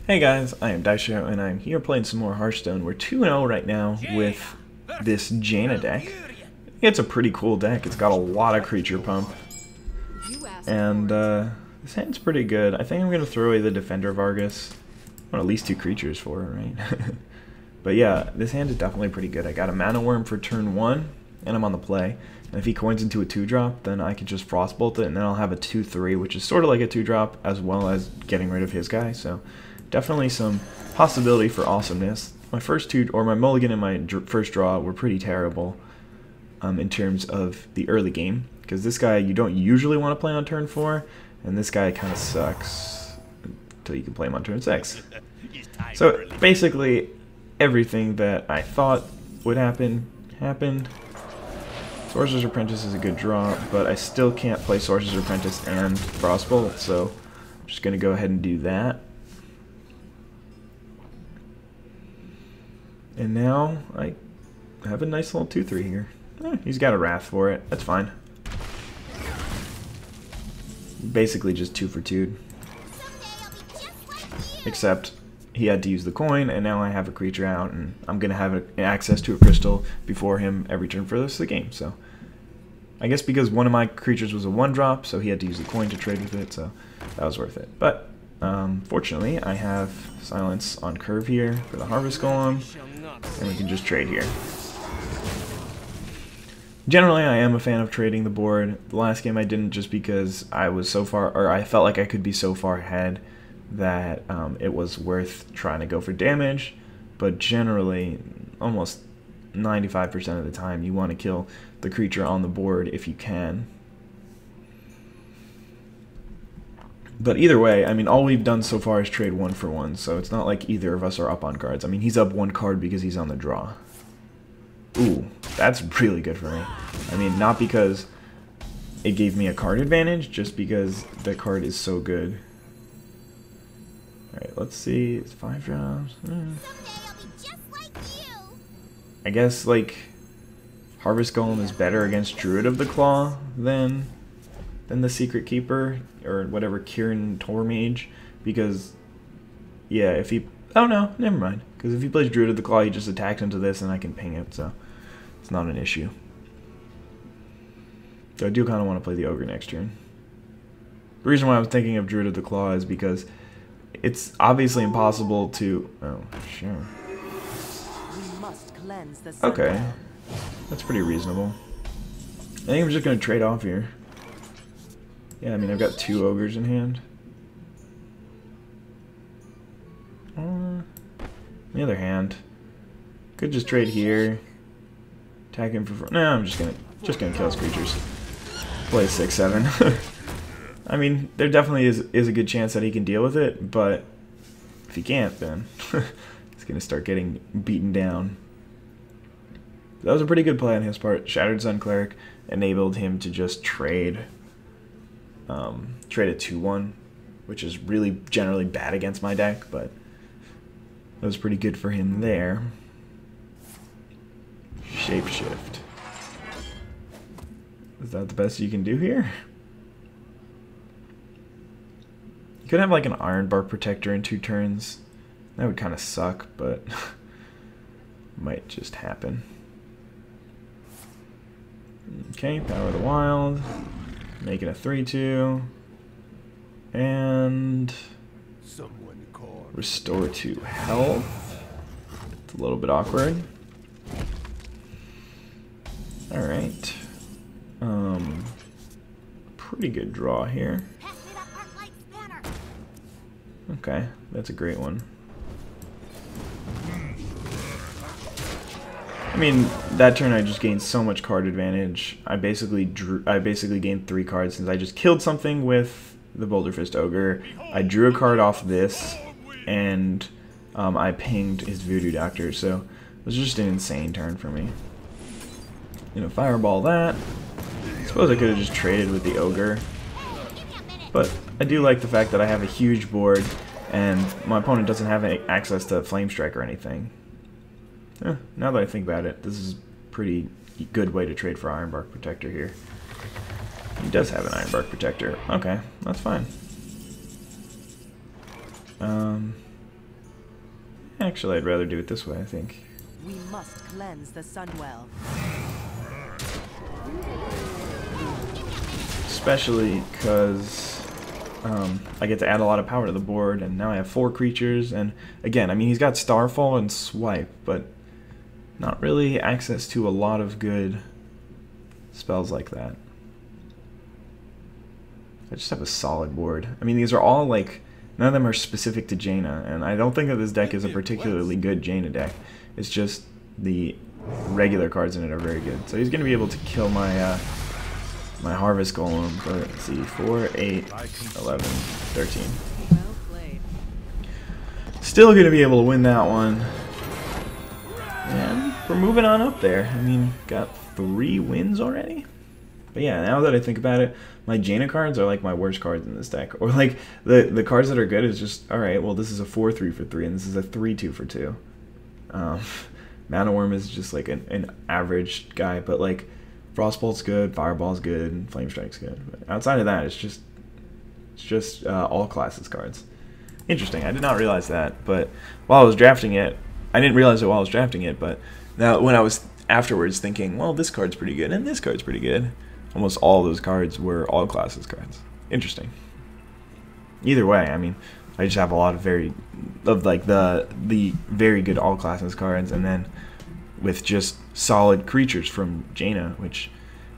Hey guys, I am Daisho and I'm here playing some more Hearthstone. We're 2-0 right now with this Jaina deck. It's a pretty cool deck. It's got a lot of creature pump. And this hand's pretty good. I think I'm going to throw away the Defender of Argus. I want at least 2 creatures for it, right? But yeah, this hand is definitely pretty good. I got a Mana Worm for turn 1 and I'm on the play. And if he coins into a 2-drop, then I can just Frostbolt it and then I'll have a 2-3, which is sort of like a 2-drop as well as getting rid of his guy. So definitely some possibility for awesomeness. My first my mulligan and my first draw were pretty terrible in terms of the early game, because this guy you don't usually want to play on turn 4, and this guy kind of sucks until you can play him on turn 6. So basically everything that I thought would happen happened. Sorcerer's Apprentice is a good draw, but I still can't play Sorcerer's Apprentice and Frostbolt, so I'm just going to go ahead and do that. And now I have a nice little 2-3 here. He's got a Wrath for it. That's fine. Basically just 2 for 2. Except he had to use the coin, and now I have a creature out, and I'm going to have access to a crystal before him every turn for the rest of the game. So I guess because one of my creatures was a 1-drop, so he had to use the coin to trade with it, so that was worth it. But fortunately, I have Silence on curve here for the Harvest Golem, and we can just trade here. Generally, I am a fan of trading the board. The last game I didn't, just because I was so far, or I felt like I could be so far ahead that it was worth trying to go for damage. But generally, almost 95% of the time, you want to kill the creature on the board if you can. But either way, I mean, all we've done so far is trade 1 for 1, so it's not like either of us are up on cards. I mean, he's up 1 card because he's on the draw. Ooh, that's really good for me. I mean, not because it gave me a card advantage, just because the card is so good. Alright, let's see. It's 5 drops. I guess, like, Harvest Golem is better against Druid of the Claw than the Secret Keeper, or whatever, Kieran Tor Mage, because, yeah, if he... Oh, no, never mind. Because if he plays Druid of the Claw, he just attacks into this, and I can ping it, so it's not an issue. So I do kind of want to play the Ogre next turn. The reason why I was thinking of Druid of the Claw is because it's obviously impossible to... Oh, sure. Okay. That's pretty reasonable. I think I'm just going to trade off here. Yeah, I mean, I've got 2 ogres in hand. On the other hand, could just trade here. Attack him for... No, I'm just gonna kill his creatures. Play 6-7. I mean, there definitely is a good chance that he can deal with it, but if he can't, then he's gonna start getting beaten down. That was a pretty good play on his part. Shattered Sun Cleric enabled him to just trade a 2-1, which is really generally bad against my deck, but that was pretty good for him there. Shapeshift. Is that the best you can do here? You could have like an Ironbark Protector in 2 turns. That would kind of suck, but might just happen. Okay, Power of the Wild. Make it a 3-2. And restore to health. It's a little bit awkward. Alright. Pretty good draw here. Okay, that's a great one. I mean, that turn I just gained so much card advantage. I basically gained 3 cards since I just killed something with the Boulder Fist Ogre. I drew a card off this, and I pinged his Voodoo Doctor, so it was just an insane turn for me. You know, fireball that. I suppose I could have just traded with the Ogre, but I do like the fact that I have a huge board, and my opponent doesn't have any access to Flame Strike or anything. Now that I think about it, this is a pretty good way to trade for Ironbark Protector here. He does have an Ironbark Protector. Okay, that's fine. Actually, I'd rather do it this way, I think. We must cleanse the Sunwell. Especially because I get to add a lot of power to the board, and now I have 4 creatures, and again, I mean, he's got Starfall and Swipe, but not really access to a lot of good spells like that. I just have a solid board. I mean, these are all, like, none of them are specific to Jaina, and I don't think that this deck is a particularly good Jaina deck. It's just the regular cards in it are very good. So he's going to be able to kill my my Harvest Golem for, let's see, 4, 8, 11, 13. Well played. Still going to be able to win that one. And we're moving on up there. I mean, got 3 wins already? But yeah, now that I think about it, my Jaina cards are like my worst cards in this deck. Or like, the cards that are good is just, alright, well this is a 4-3 for 3, and this is a 3-2 for 2. Mana Worm is just like an average guy, but like, Frostbolt's good, Fireball's good, and Flame Strike's good. But outside of that, it's just all classes cards. Interesting, I did not realize that, but while I was drafting it, I didn't realize it while I was drafting it, but now when I was afterwards thinking, well, this card's pretty good, and this card's pretty good, almost all those cards were all classes cards. Interesting. Either way, I mean, I just have a lot of the very good all classes cards, and then with just solid creatures from Jaina, which,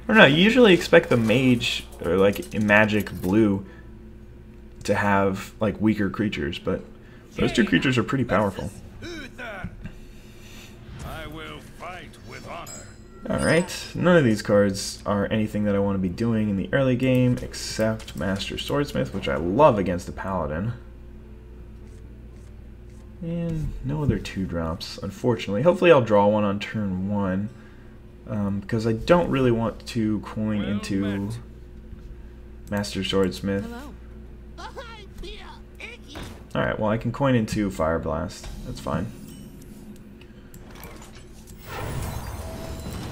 I don't know, you usually expect the Mage, or like in Magic Blue, to have like weaker creatures, but those 2 creatures are pretty powerful. Alright, none of these cards are anything that I want to be doing in the early game, except Master Swordsmith, which I love against the Paladin. And no other 2-drops, unfortunately. Hopefully I'll draw one on turn 1, because I don't really want to coin into Master Swordsmith. Alright, well I can coin into Fire Blast. That's fine.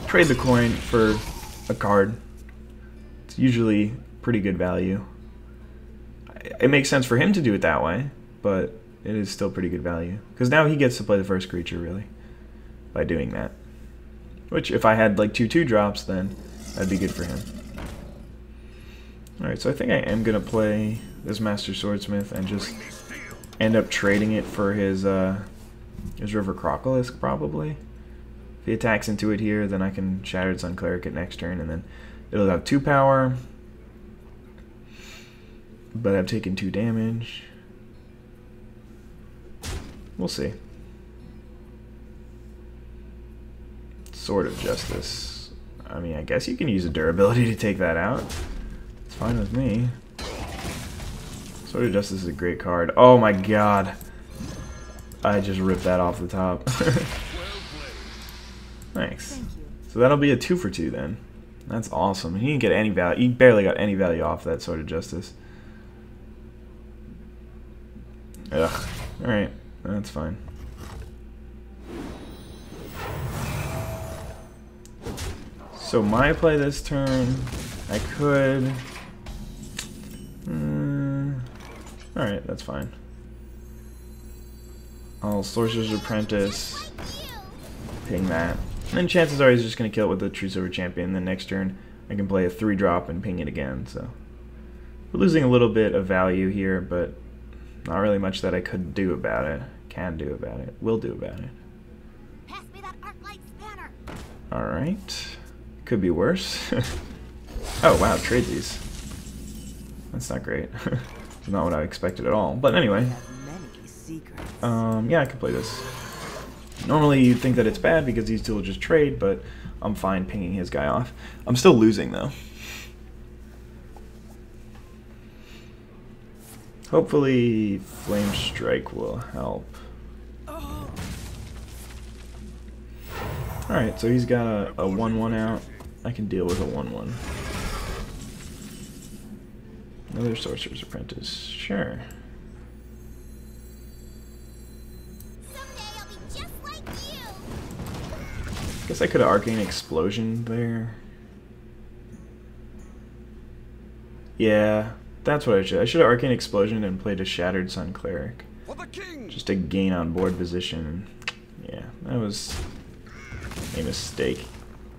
Trade the coin for a card. It's usually pretty good value. It makes sense for him to do it that way, but it is still pretty good value. Because now he gets to play the first creature, really, by doing that. Which, if I had like 2 2-drops, then that'd be good for him. Alright, so I think I am going to play this Master Swordsmith and just end up trading it for his River Crocolisk, probably. If he attacks into it here, then I can Shattered Sun Cleric it next turn, and then it'll have 2 power. But I've taken 2 damage. We'll see. Sword of Justice. I mean, I guess you can use a durability to take that out. It's fine with me. Sword of Justice is a great card. Oh my god. I just ripped that off the top. Thanks. So that'll be a 2 for 2 then. That's awesome. He didn't get any value. He barely got any value off that Sword of Justice. Ugh. Alright. That's fine. So my play this turn, I could... Alright, that's fine. I'll Sorcerer's Apprentice, ping that. And then chances are he's just going to kill it with the True Silver Champion. Then next turn I can play a 3-drop and ping it again. So we're losing a little bit of value here, but not really much that I could do about it. Can do about it. Will do about it. Pass me that Arclight spanner. Alright. Could be worse. Oh wow, trade these. That's not great. Not what I expected at all. But anyway. Yeah, I can play this. Normally you'd think that it's bad because these two will just trade, but I'm fine pinging his guy off. I'm still losing though. Hopefully Flame Strike will help. Alright, so he's got a 1-1 out. I can deal with a 1-1. Another Sorcerer's Apprentice. Sure. Someday I'll be just like you. Guess I could have Arcane Explosion there. Yeah, that's what I should. I should have Arcane Explosion and played a Shattered Sun Cleric. just to gain on board position. Yeah, that was a mistake,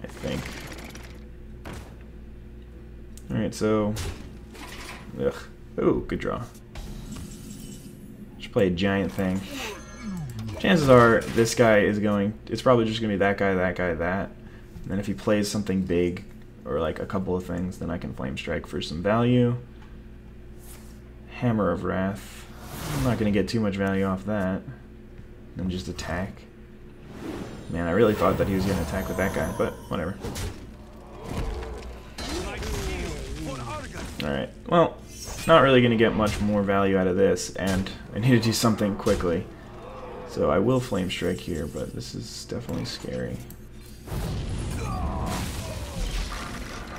I think. Alright, so... Ugh. Ooh, good draw. Should play a giant thing. Chances are this guy is going... It's probably just going to be that guy, that guy, that. And then if he plays something big, or like a couple of things, then I can Flame Strike for some value. Hammer of Wrath. I'm not going to get too much value off that. Then just attack. Man, I really thought that he was going to attack with that guy, but whatever. Alright, well, not really going to get much more value out of this, and I need to do something quickly. So I will Flame Strike here, but this is definitely scary.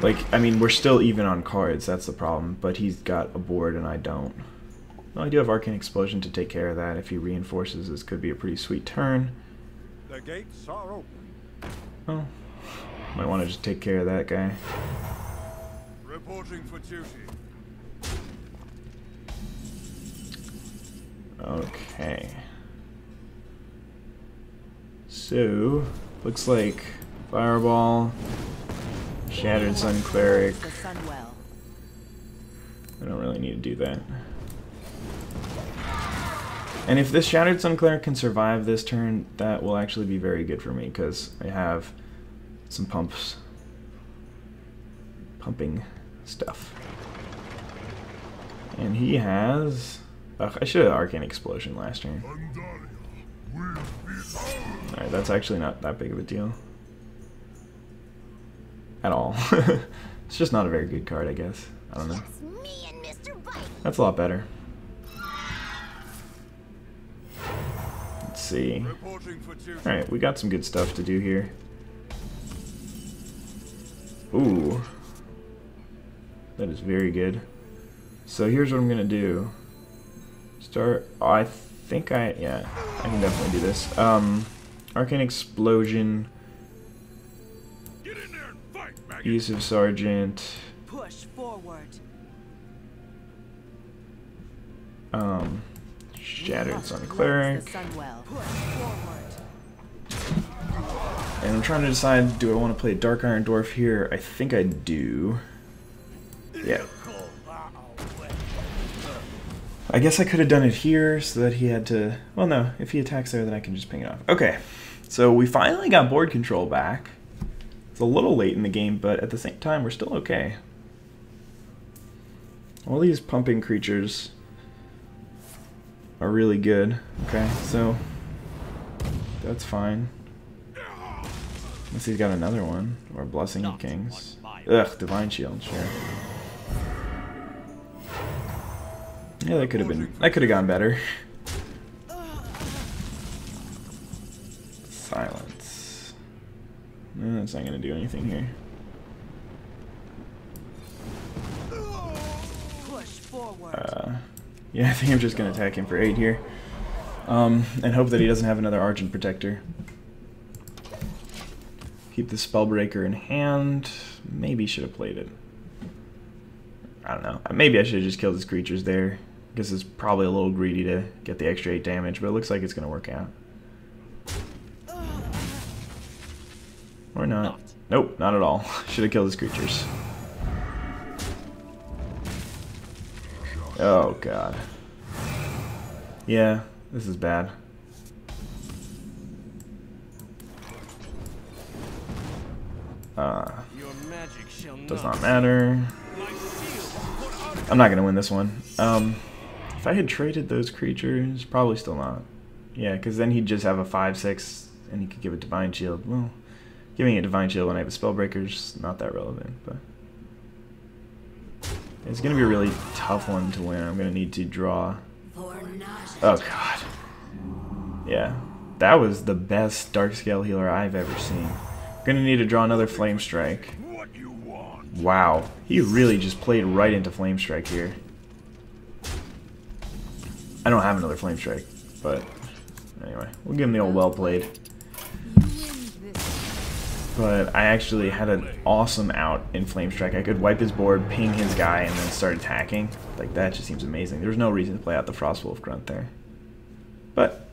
Like, I mean, we're still even on cards, that's the problem, but he's got a board and I don't. Well, I do have Arcane Explosion to take care of that. If he reinforces, this could be a pretty sweet turn. The gates are open. Oh, might want to just take care of that guy. Reporting for duty. Okay. So, looks like Fireball, Shattered Sun Cleric. The Sunwell. I don't really need to do that. And if this Shattered Sun Cleric can survive this turn, that will actually be very good for me, because I have some pumping stuff. And he has... Ugh, I should have Arcane Explosion last turn. Alright, that's actually not that big of a deal. At all. It's just not a very good card, I guess. I don't know. Just me and Mr. Bite. That's a lot better. Let's see. Alright, we got some good stuff to do here. Ooh. That is very good. So here's what I'm gonna do. Start... Oh, I think yeah, I can definitely do this. Arcane Explosion. Get in there and fight, maggot. Use of Sergeant. Push forward. Shattered Sun The Cleric. Sunwell. Push forward. And I'm trying to decide, do I want to play Dark Iron Dwarf here? I think I do. Yeah. I guess I could have done it here so that he had to... Well, no. If he attacks there, then I can just ping it off. Okay. So we finally got board control back. It's a little late in the game, but at the same time, we're still okay. All these pumping creatures are really good. Okay, so that's fine. Unless he's got another one. Or Blessing of Kings. Ugh, Divine Shield, sure. Yeah, that could have gone better. Silence. No, that's not gonna do anything here. Push forward. Yeah, I think I'm just gonna attack him for 8 here. And hope that he doesn't have another Argent Protector. Keep the Spellbreaker in hand. Maybe should have played it. I don't know. Maybe I should have just killed his creatures there. I guess it's probably a little greedy to get the extra 8 damage, but it looks like it's going to work out. Or not. Nope, not at all. Should have killed his creatures. Oh, God. Yeah, this is bad. Does not matter. I'm not gonna win this one. If I had traded those creatures, probably still not. Yeah, because then he'd just have a 5/6, and he could give it Divine Shield. Well, giving it Divine Shield when I have a Spellbreaker's not that relevant, but it's gonna be a really tough one to win. I'm gonna need to draw. Oh God. Yeah, that was the best Darkscale healer I've ever seen. Gonna need to draw another Flame Strike. Wow, he really just played right into Flame Strike here. I don't have another Flame Strike, but anyway, we'll give him the old well played. But I actually had an awesome out in Flame Strike. I could wipe his board, ping his guy, and then start attacking. Like, that just seems amazing. There's no reason to play out the Frostwolf Grunt there. But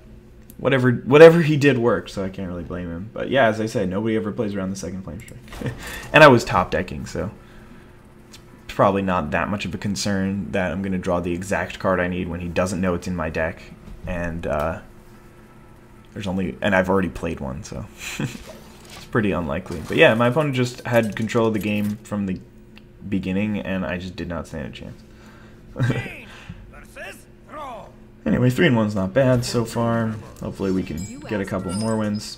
whatever he did worked, so I can't really blame him. But yeah, as I said, nobody ever plays around the second flame strike. And I was top decking, so it's probably not that much of a concern that I'm going to draw the exact card I need when he doesn't know it's in my deck. And I've already played one, so it's pretty unlikely. But yeah, my opponent just had control of the game from the beginning, and I just did not stand a chance. Anyway, 3-1's not bad so far. Hopefully we can get a couple more wins.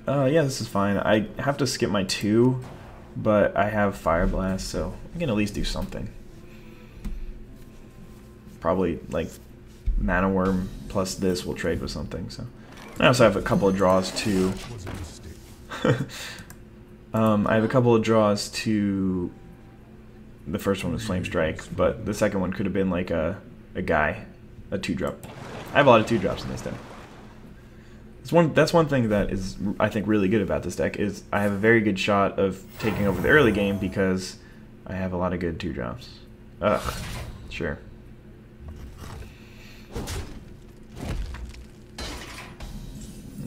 Yeah, this is fine. I have to skip my 2, but I have Fire Blast, so I can at least do something. Probably, like, Mana Worm plus this will trade with something, so. I also have a couple of draws to... I have a couple of draws to... The first one was Flame Strike, but the second one could have been like a 2-drop. I have a lot of 2-drops in this deck. That's one thing that is, I think, really good about this deck, is I have a very good shot of taking over the early game because I have a lot of good 2-drops. Ugh, sure.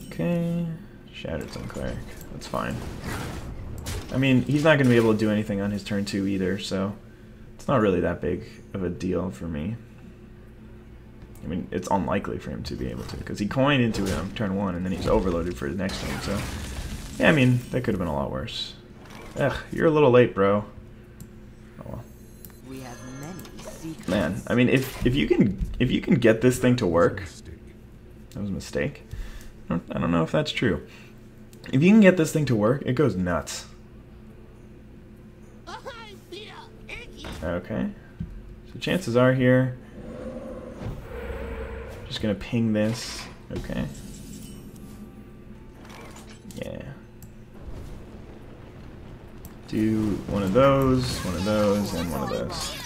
Okay, Shattered Sun Cleric, that's fine. I mean, he's not going to be able to do anything on his turn 2 either, so it's not really that big of a deal for me. I mean, it's unlikely for him to be able to, because he coined into it on turn 1, and then he's overloaded for the next turn, so... Yeah, I mean, that could have been a lot worse. Ugh, you're a little late, bro. Oh well. We have many secrets. Man, I mean, if you can get this thing to work... That was a mistake. I don't know if that's true. If you can get this thing to work, it goes nuts. Okay. So chances are here... Just gonna ping this. Okay. Yeah. Do one of those, and one of those.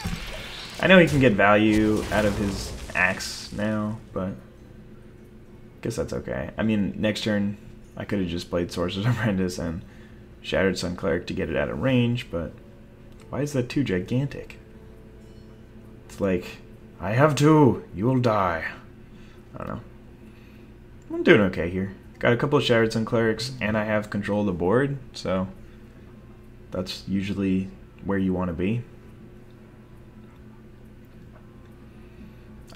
I know he can get value out of his axe now, but I guess that's okay. I mean, next turn I could have just played Sorcerer's Apprentice and Shattered Sun Cleric to get it out of range, but why is that too gigantic? It's like, I have 2, you will die. I don't know. I'm doing okay here. Got a couple of Shattered Sun Clerics, and I have control of the board, so that's usually where you want to be.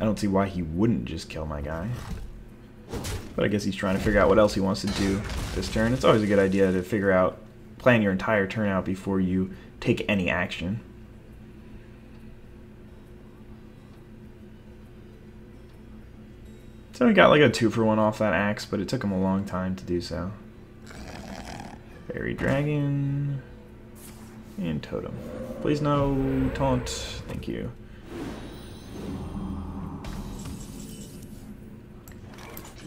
I don't see why he wouldn't just kill my guy. But I guess he's trying to figure out what else he wants to do this turn. It's always a good idea to figure out, plan your entire turn out before you take any action. So we got like a 2-for-1 off that axe, but it took him a long time to do so. Fairy Dragon and Totem. Please no taunt. Thank you.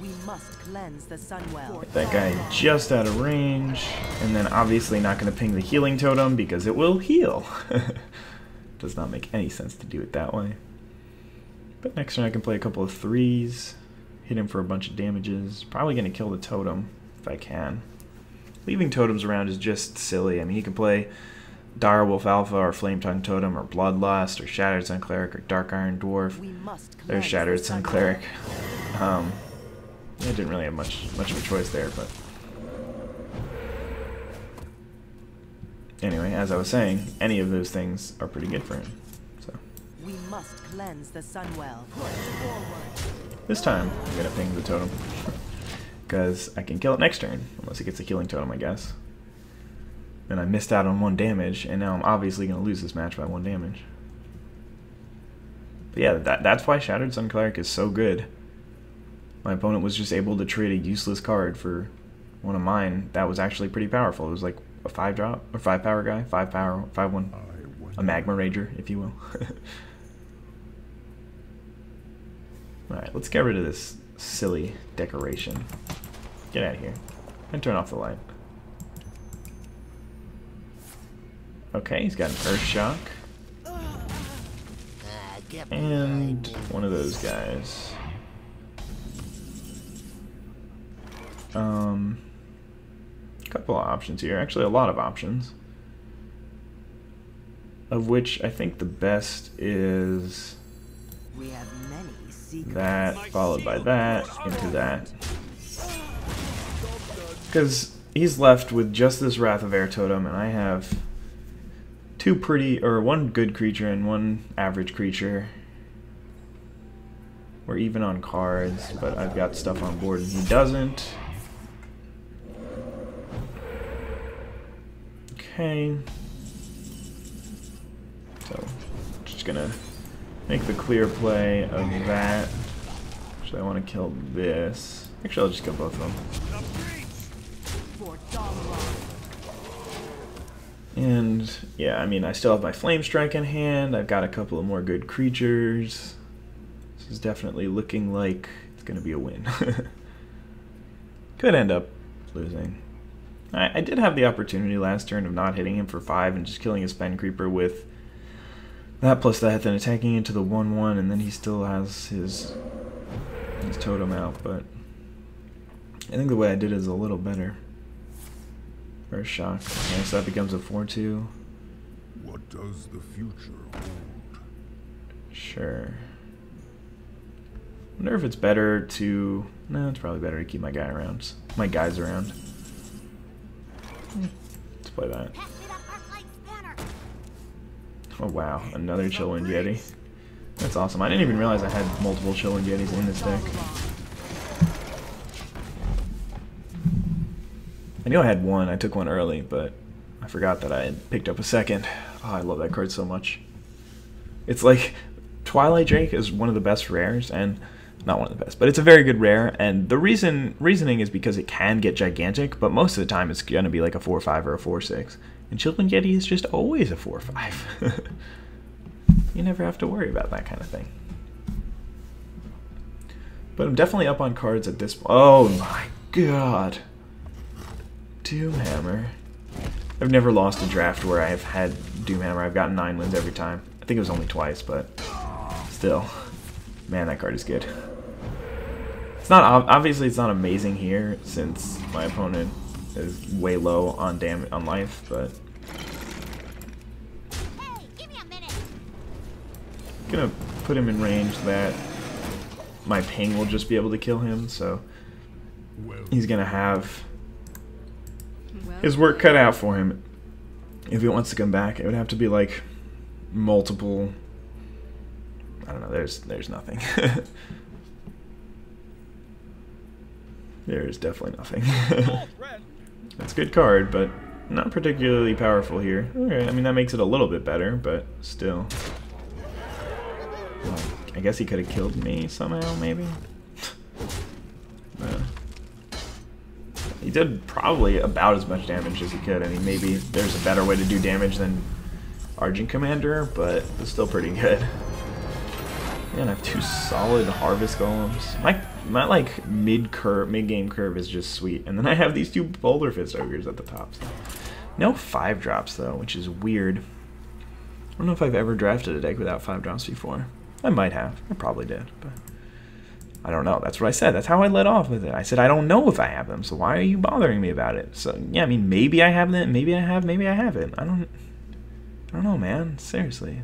We must cleanse the Sunwell. Get that guy just out of range, and then obviously not going to ping the healing totem because it will heal. Does not make any sense to do it that way. But next turn I can play a couple of 3s. Hit him for a bunch of damages. Probably going to kill the totem if I can. Leaving totems around is just silly. I mean, you can play Direwolf Alpha or Flame Tongue Totem or Bloodlust or Shattered Sun Cleric or Dark Iron Dwarf. There's Shattered Sun Cleric. I didn't really have much of a choice there, but anyway, as I was saying, any of those things are pretty good for him. So We must cleanse the Sunwell. Push forward. this time I'm gonna ping the totem because I can kill it next turn unless it gets a healing totem, I guess. And I missed out on 1 damage, and now I'm obviously gonna lose this match by 1 damage. But yeah, that's why Shattered Sun Cleric is so good. My opponent was just able to trade a useless card for one of mine that was actually pretty powerful. It was like a 5-drop or 5-power guy, 5-power, 5-1, a Magma Rager, if you will. All right, let's get rid of this silly decoration. Get out of here and turn off the light. Okay, he's got an Earth Shock and one of those guys. Couple of options here. Actually, a lot of options. Of which I think the best is We have many secrets. that, followed by that, into that. Because he's left with just this Wrath of Air Totem, and I have one good creature and one average creature. We're even on cards, but I've got stuff on board and he doesn't. Okay. So, just gonna make the clear play of that. Actually, I want to kill this. Actually, I'll just kill both of them. And, yeah, I mean, I still have my Flame Strike in hand. I've got a couple of more good creatures. This is definitely looking like it's going to be a win. Could end up losing. I did have the opportunity last turn of not hitting him for 5 and just killing a Spend Creeper with that plus that, then attacking into the 1/1, and then he still has his totem out, but I think the way I did it is a little better. First shock. Okay, so that becomes a 4/2. What does the future hold? Sure. Wonder if it's better to... No, it's probably better to keep my guys around. Let's play that. Oh wow, another Chillwind Yeti. That's awesome. I didn't even realize I had multiple Chillwind Yetis in this deck. I knew I had one. I took one early, but I forgot that I had picked up a second. Oh, I love that card so much. It's like Twilight Drake is one of the best rares, and not one of the best, but it's a very good rare, and the reasoning is because it can get gigantic, but most of the time it's going to be like a 4/5 or a 4/6. And Chillwind Yeti is just always a 4/5. You never have to worry about that kind of thing. But I'm definitely up on cards at this point. Oh my god. Doomhammer. I've never lost a draft where I've had Doomhammer. I've gotten 9 wins every time. I think it was only twice, but still. Man, that card is good. It's not obviously it's not amazing here since my opponent is way low on damage on life, but Hey, give me a minute. I'm gonna put him in range that my ping will just be able to kill him, so he's gonna have his work cut out for him if he wants to come back. It would have to be like multiple. I don't know. There's nothing. There's definitely nothing. That's a good card, but not particularly powerful here. Okay, I mean that makes it a little bit better, but still. I guess he could have killed me somehow, maybe. He did probably about as much damage as he could. I mean, maybe there's a better way to do damage than Argent Commander, but it's still pretty good. Man, I have 2 solid Harvest Golems. My like mid-game curve is just sweet. And then I have these 2 Boulder Fist Ogres at the top. So. No 5-drops though, which is weird. I don't know if I've ever drafted a deck without 5-drops before. I might have. I probably did, but I don't know. That's what I said. That's how I led off with it. I said I don't know if I have them, so why are you bothering me about it? So yeah, I mean maybe I have them, maybe I have, maybe I haven't. I don't know, man. Seriously.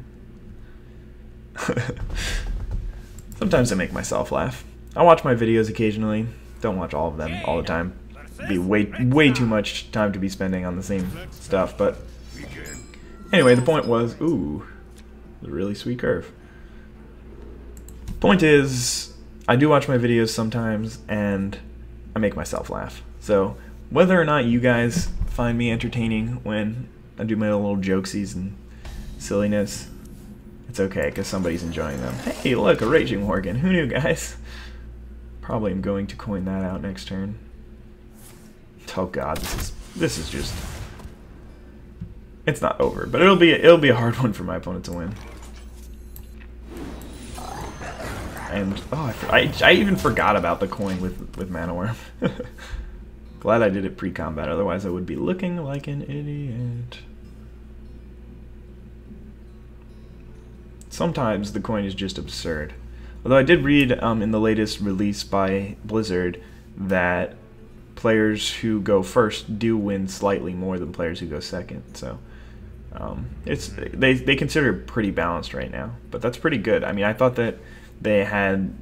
Sometimes I make myself laugh. I watch my videos occasionally. Don't watch all of them all the time. It'd be way too much time to be spending on the same stuff, but anyway, the point was, ooh, a really sweet curve. Point is, I do watch my videos sometimes, and I make myself laugh. So whether or not you guys find me entertaining when I do my little jokesies and silliness, it's okay, because somebody's enjoying them. Hey, look, a Raging Worgen. Who knew, guys? Probably am going to coin that out next turn. Oh god, this is just... It's not over, but it'll be a hard one for my opponent to win. And oh, I even forgot about the coin with Mana Worm. Glad I did it pre-combat, otherwise I would be looking like an idiot. Sometimes the coin is just absurd. Although I did read in the latest release by Blizzard that players who go first do win slightly more than players who go second. So they consider it pretty balanced right now, but that's pretty good. I mean, I thought that they had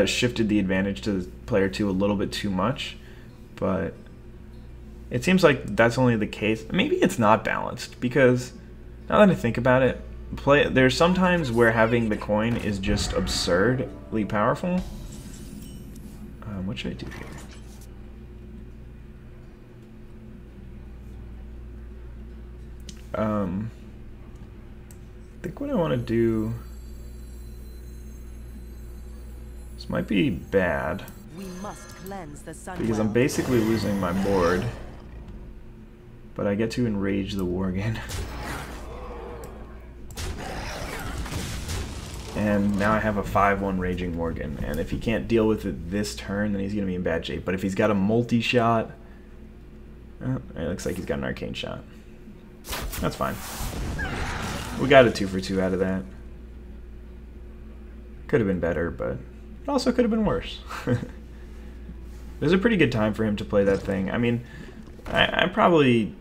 shifted the advantage to player 2 a little bit too much, but it seems like that's only the case. Maybe it's not balanced, because now that I think about it, there's sometimes where having the coin is just absurdly powerful. What should I do here? I think what I want to do... This might be bad, We must cleanse the sun because I'm basically losing my board, but I get to enrage the Worgen. And now I have a 5-1 Raging Worgen, and if he can't deal with it this turn, then he's going to be in bad shape. But if he's got a multi-shot... Oh, it looks like he's got an Arcane Shot. That's fine. We got a 2 for 2 out of that. Could have been better, but it also could have been worse. There's a pretty good time for him to play that thing. I mean, I probably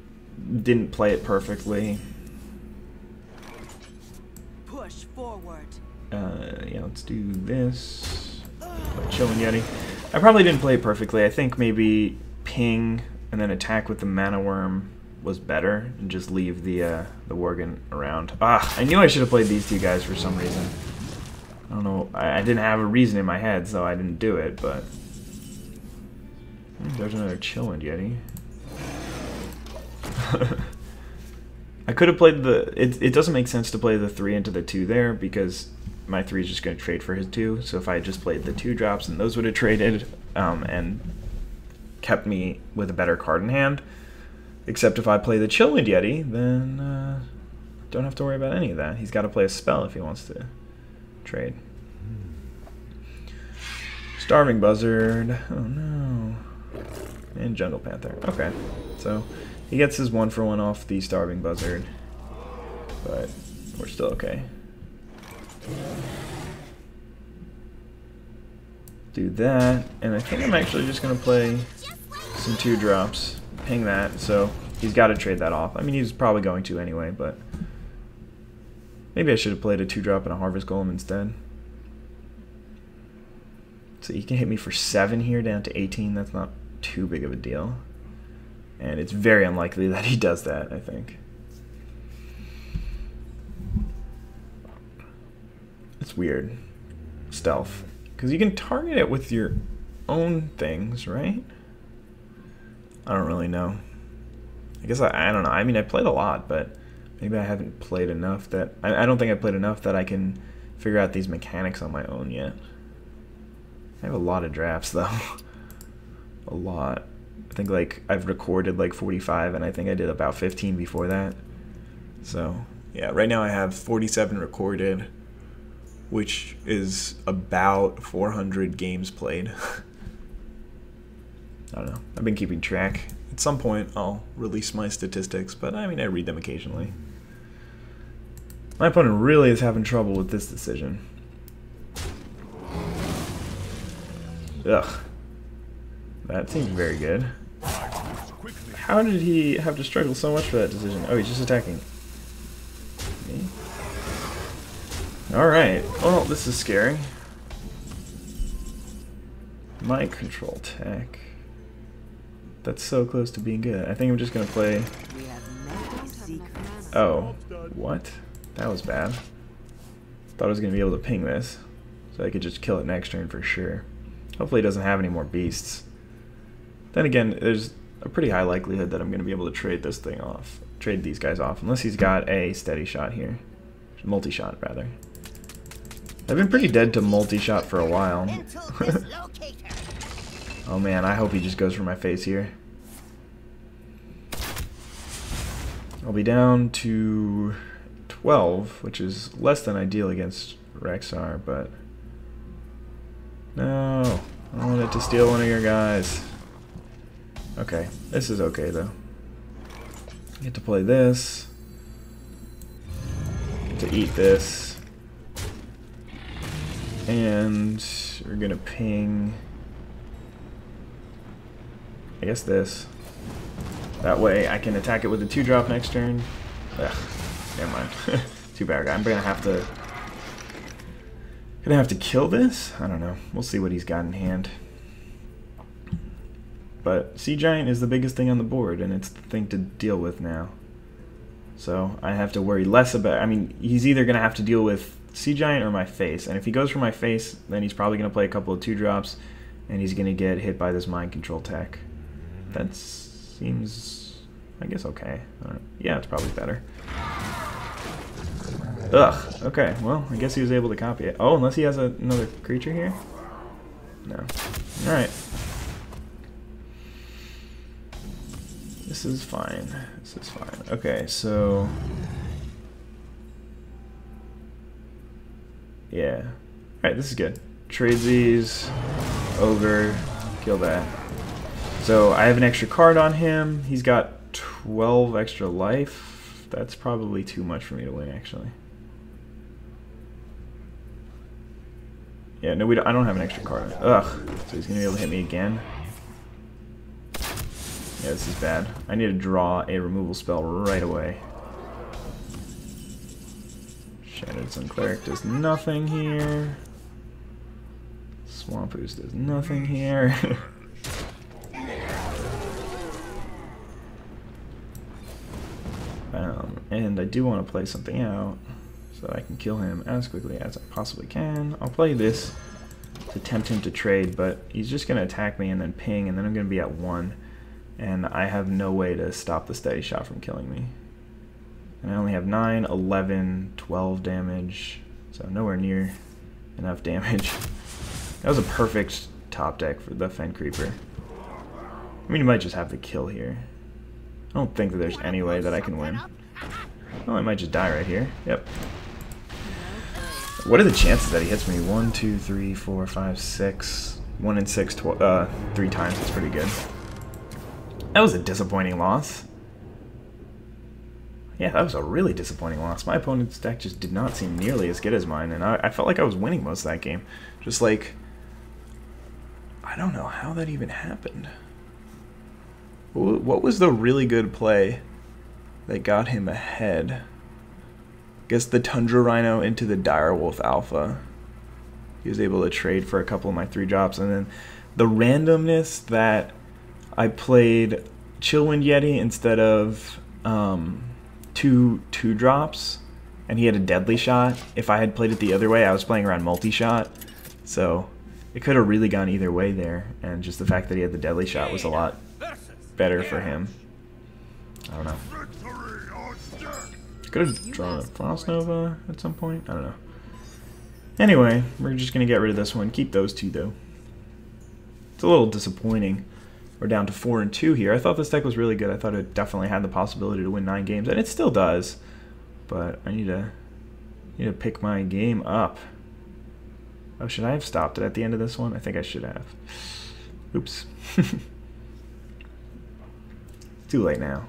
didn't play it perfectly. push forward. Yeah, let's do this. Chilling Yeti. I probably didn't play it perfectly. I think maybe ping and then attack with the Mana Worm was better, and just leave the Worgen around. Ah, I knew I should have played these two guys for some reason. I don't know. I didn't have a reason in my head, so I didn't do it, but... There's another Chillin' Yeti. I could have played the... It doesn't make sense to play the 3 into the 2 there, because my 3 is just going to trade for his 2, so if I had just played the 2 drops, and those would have traded, and kept me with a better card in hand. Except if I play the Chillwind Yeti, then don't have to worry about any of that. He's got to play a spell if he wants to trade. Starving Buzzard. Oh no. And Jungle Panther. Okay. So he gets his 1-for-1 off the Starving Buzzard. But we're still okay. Do that. And I think I'm actually just going to play some 2 drops. Ping that, so he's got to trade that off. I mean, he's probably going to anyway, but maybe I should have played a 2-drop and a Harvest Golem instead. So he can hit me for 7 here, down to 18. That's not too big of a deal. And it's very unlikely that he does that, I think. It's weird. Stealth. Because you can target it with your own things, right? I don't really know. I guess I don't know. I mean, I played a lot, but maybe I haven't played enough that... I don't think I played enough that I can figure out these mechanics on my own yet. I have a lot of drafts, though. A lot. I think, like, I've recorded, like, 45, and I think I did about 15 before that. So, yeah, right now I have 47 recorded, which is about 400 games played. I don't know. I've been keeping track. At some point, I'll release my statistics, but I mean, I read them occasionally. My opponent really is having trouble with this decision. Ugh. That seems very good. How did he have to struggle so much for that decision? Oh, he's just attacking me. Alright. Well, this is scary. Mind control tech. That's so close to being good. I think I'm just gonna play... Oh, what? That was bad. Thought I was gonna be able to ping this, so I could just kill it next turn for sure. Hopefully it doesn't have any more beasts. Then again, there's a pretty high likelihood that I'm gonna be able to trade this thing off. Trade these guys off, unless he's got a steady shot here. Multi-shot, rather. I've been pretty dead to multi-shot for a while. Oh man, I hope he just goes for my face here. I'll be down to 12, which is less than ideal against Rexar, but... No, I don't want it to steal one of your guys. Okay, this is okay though. I get to play this. Get to eat this. And we're gonna ping... I guess this. That way I can attack it with a 2-drop next turn. Ugh, never mind. Too bad. I'm gonna have to Gonna have to kill this? I don't know. We'll see what he's got in hand. But Sea Giant is the biggest thing on the board, and it's the thing to deal with now. So I have to worry less about... I mean, he's either going to have to deal with Sea Giant or my face. And if he goes for my face, then he's probably going to play a couple of 2-drops, and he's going to get hit by this mind control tech. That seems, I guess, okay. Yeah, it's probably better. Ugh. Okay, well, I guess he was able to copy it. Oh, unless he has another creature here? No. Alright. This is fine. This is fine. Okay, so... yeah. Alright, this is good. Trade these. Ogre. Kill that. So, I have an extra card on him. He's got 12 extra life. That's probably too much for me to win, actually. Yeah, no, I don't have an extra card. Ugh. So he's going to be able to hit me again. Yeah, this is bad. I need to draw a removal spell right away. Shattered Sun Cleric does nothing here. Swamp Ooze does nothing here. And I do want to play something out so that I can kill him as quickly as I possibly can. I'll play this to tempt him to trade, but he's just going to attack me and then ping, and then I'm going to be at 1. And I have no way to stop the steady shot from killing me. And I only have 9, 11, 12 damage, so nowhere near enough damage. That was a perfect top deck for the Fen Creeper. I mean, he might just have the kill here. I don't think that there's any way that I can win. Oh, I might just die right here. Yep. What are the chances that he hits me? 1, 2, 3, 4, 5, 6. 1 in 6, 3 times. That's pretty good. That was a disappointing loss. Yeah, that was a really disappointing loss. My opponent's deck just did not seem nearly as good as mine, and I felt like I was winning most of that game. Just like, I don't know how that even happened. What was the really good play that got him ahead? I guess the Tundra Rhino into the Direwolf Alpha. He was able to trade for a couple of my 3-drops, and then the randomness that I played Chillwind Yeti instead of 2 2-drops, and he had a deadly shot. If I had played it the other way, I was playing around multi-shot, so it could have really gone either way there, and just the fact that he had the deadly shot was a lot better for him. I don't know. Could have drawn a Frost Nova at some point. I don't know. Anyway, we're just going to get rid of this one. Keep those 2, though. It's a little disappointing. We're down to 4 and 2 here. I thought this deck was really good. I thought it definitely had the possibility to win 9 games, and it still does. But I need to pick my game up. Oh, should I have stopped it at the end of this one? I think I should have. Oops. Too late now.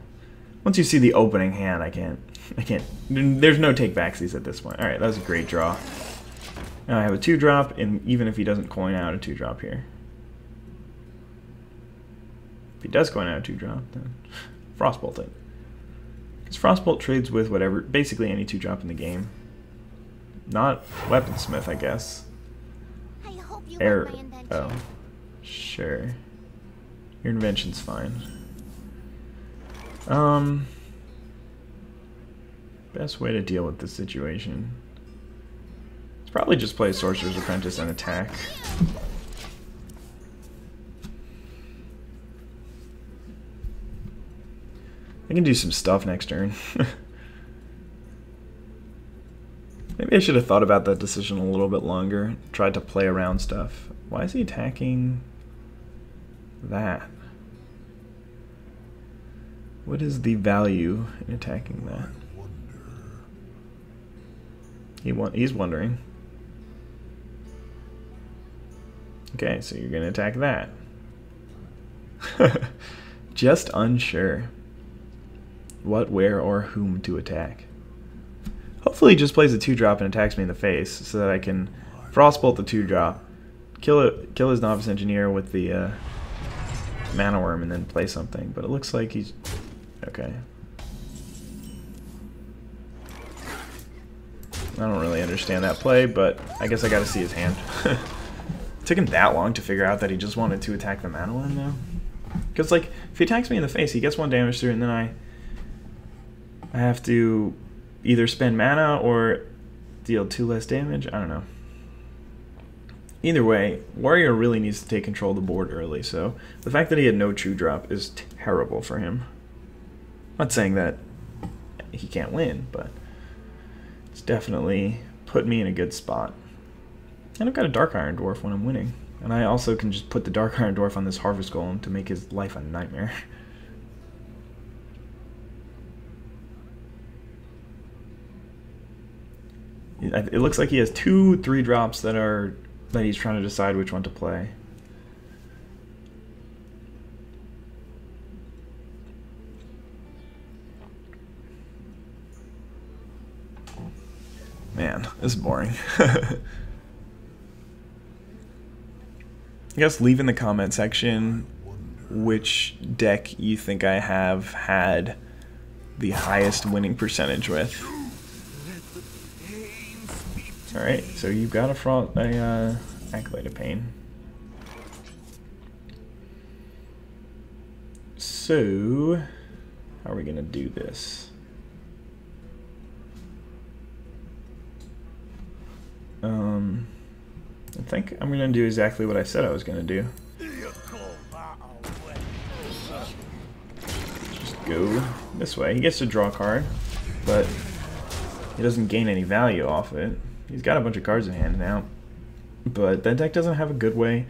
Once you see the opening hand, I can't. There's no take backsies at this point. All right, that was a great draw. Now I have a 2-drop, and even if he doesn't coin out a 2-drop here. If he does coin out a 2-drop, then Frostbolt it. Because Frostbolt trades with whatever, basically any 2-drop in the game. Not Weaponsmith, I guess. I hope you like my invention. Oh, sure. Your invention's fine. Best way to deal with this situation. It's probably just play Sorcerer's Apprentice and attack. I can do some stuff next turn. Maybe I should have thought about that decision a little bit longer. Tried to play around stuff. Why is he attacking that? What is the value in attacking that? He's wondering. Okay, so you're going to attack that. Just unsure what, where, or whom to attack. Hopefully he just plays a 2-drop and attacks me in the face so that I can Frostbolt the 2-drop, kill his Novice Engineer with the Mana Worm, and then play something. But it looks like he's... okay. I don't really understand that play, but I guess I gotta see his hand. It took him that long to figure out that he just wanted to attack the mana one, though. Because, like, if he attacks me in the face, he gets 1 damage through, and then I have to either spend mana or deal 2 less damage. I don't know. Either way, Warrior really needs to take control of the board early, so the fact that he had no true drop is terrible for him. I'm not saying that he can't win, but it's definitely put me in a good spot. And I've got a Dark Iron Dwarf when I'm winning. And I also can just put the Dark Iron Dwarf on this Harvest Golem to make his life a nightmare. It looks like he has 2 3-drops that he's trying to decide which one to play. Man, this is boring. I guess leave in the comment section which deck you think I have had the highest winning percentage with. Alright, so you've got a Acolyte of Pain. So, how are we going to do this? I think I'm going to do exactly what I said I was going to do. Just go this way. He gets to draw a card, but he doesn't gain any value off it. He's got a bunch of cards in hand now, but that deck doesn't have a good way,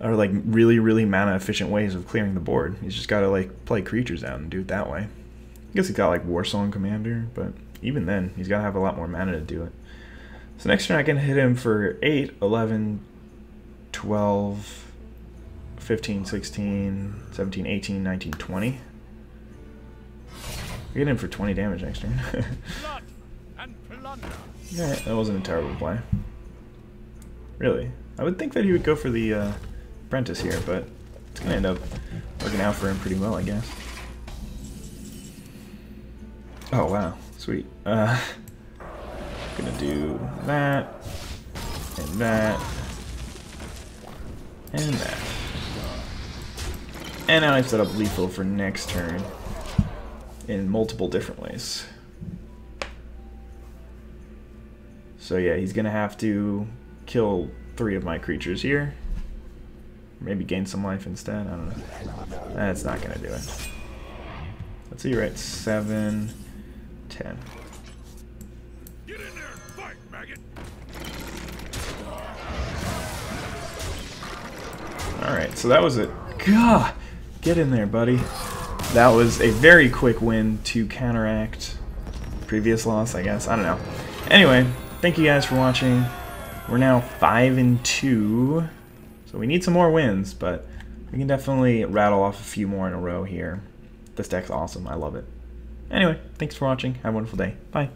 or like really mana efficient ways of clearing the board. He's just got to like play creatures out and do it that way. I guess he's got like Warsong Commander, but even then he's got to have a lot more mana to do it. So next turn I can hit him for 8, 11, 12, 15, 16, 17, 18, 19, 20. I get him for 20 damage next turn. Yeah, that wasn't a terrible play. Really. I would think that he would go for the Apprentice here, but it's going to end up working out for him pretty well, I guess. Oh, wow. Sweet. Gonna do that, and that, and that. And now I've set up lethal for next turn in multiple different ways. So yeah, he's gonna have to kill 3 of my creatures here. Maybe gain some life instead, I don't know. That's not gonna do it. Let's see, you're at 7, 10. Get in there and fight, maggot. Alright, so that was it. Gah! Get in there, buddy. That was a very quick win to counteract previous loss, I guess. I don't know. Anyway, thank you guys for watching. We're now 5-2, so we need some more wins, but we can definitely rattle off a few more in a row here. This deck's awesome. I love it. Anyway, thanks for watching. Have a wonderful day. Bye.